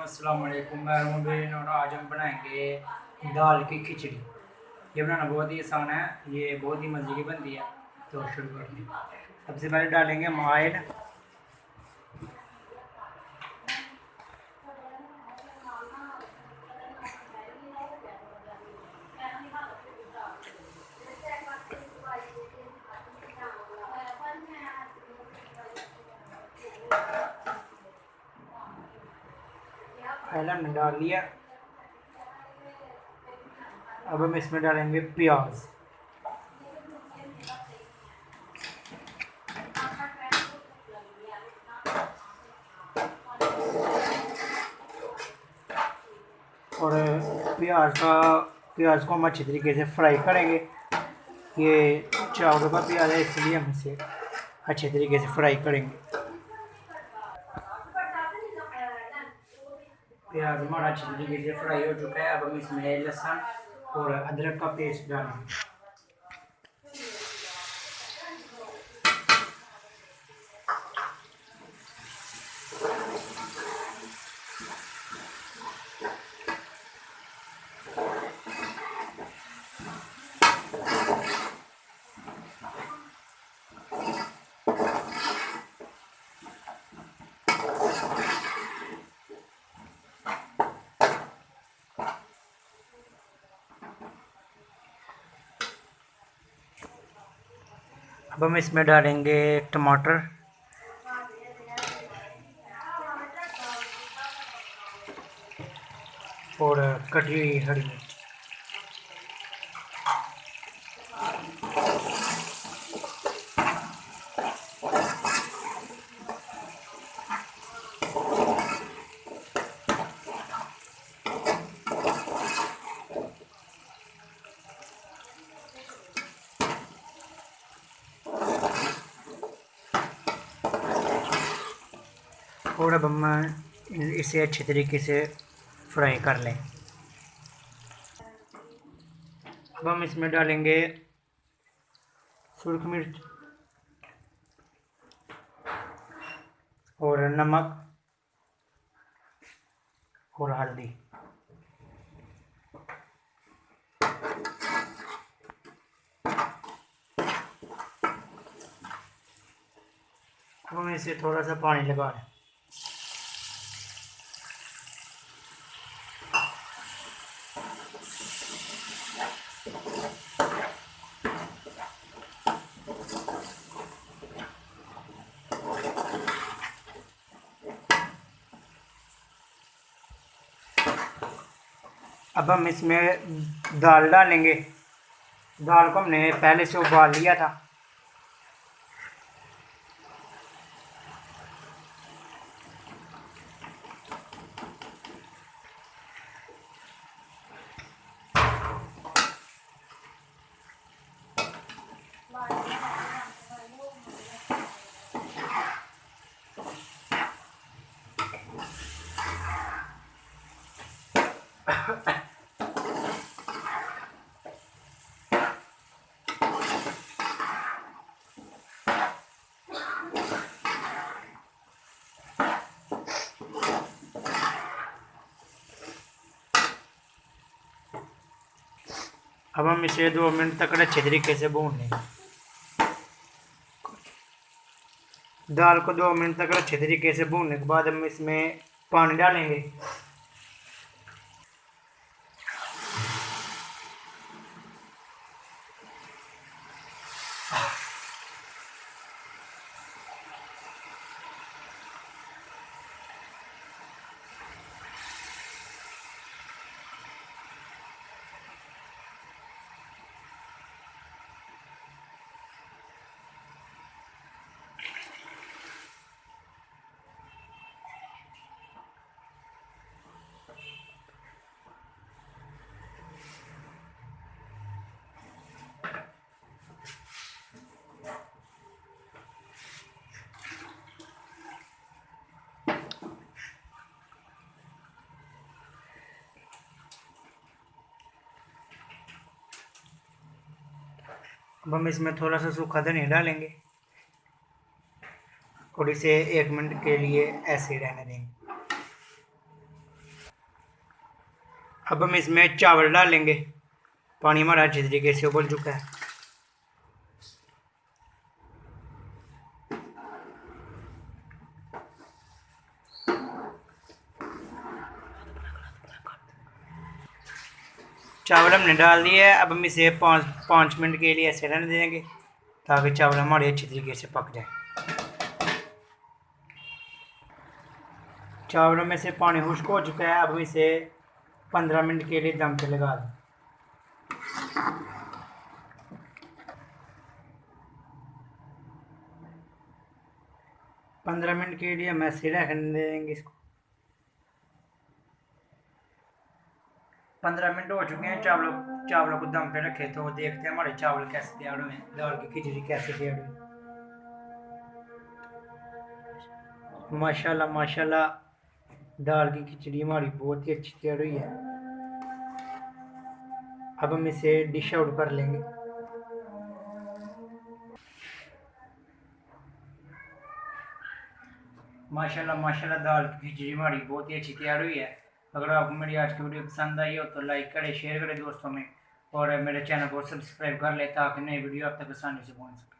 अस्सलाम वालेकुम। मैं मubeen और आज हम बनाएंगे दाल की खिचड़ी। ये बनाना बहुत ही आसान है, ये बहुत ही मज़े की बनती है। तो शुरू करते हैं। सबसे पहले डालेंगे हम ऑयल। ऑयल हमने डाल लिया। अब हम इसमें डालेंगे प्याज। और प्याज को हम अच्छी तरीके से फ्राई करेंगे। ये चावलों का प्याज है, इसलिए हम इसे अच्छे तरीके से फ्राई करेंगे। प्याज हमारा अच्छी तरीके से फ्राई हो चुका है। अब हम इसमें लहसुन और अदरक का पेस्ट डालेंगे। अब हम इसमें डालेंगे टमाटर और कटी हुई हरी मिर्च। और अब हम इसे अच्छे तरीके से फ्राई कर लें। अब हम इसमें डालेंगे सुरख मिर्च और नमक और हल्दी। अब हम इसे थोड़ा सा पानी लगा लें। अब हम इसमें दाल डालेंगे। दाल को हमने पहले से उबाल लिया था। अब हम इसे 2 मिनट तक अच्छे तरीके से भून लेंगे। दाल को 2 मिनट तक अच्छे तरीके से भूनने के बाद हम इसमें पानी डालेंगे। अब हम इसमें थोड़ा सा सूखा धनिया डालेंगे और इसे 1 मिनट के लिए ऐसे ही रहने देंगे। अब हम इसमें चावल डालेंगे। पानी हमारा अच्छे तरीके से उबल चुका है। चावल हमने डाल दिया है। अब हम इसे 5 मिनट के लिए ऐसे रहने देंगे ताकि चावल हमारे अच्छी तरीके से पक जाए। चावलों में से पानी खुश्क हो चुका है। अब हम इसे 15 मिनट के लिए दम पे लगा दें। 15 मिनट के लिए हम ऐसे रहने देंगे इसको। 15 मिनट हो चुके हैं चावलों को दम पे रखे, तो देखते हैं हमारे चावल कैसे तैयार हुए, दाल की खिचड़ी कैसे तैयार हुई। माशाल्लाह माशाल्लाह, दाल की खिचड़ी हमारी बहुत ही अच्छी तैयार हुई है। अब हम इसे डिश आउट कर लेंगे। माशाल्लाह माशाल्लाह, दाल की खिचड़ी हमारी बहुत ही अच्छी तैयार हुई है। अगर आपको मेरी आज की वीडियो पसंद आई हो तो लाइक करें, शेयर करें दोस्तों में, और मेरे चैनल को सब्सक्राइब कर लें ताकि नई वीडियो आप तक आसानी से पहुंच सके।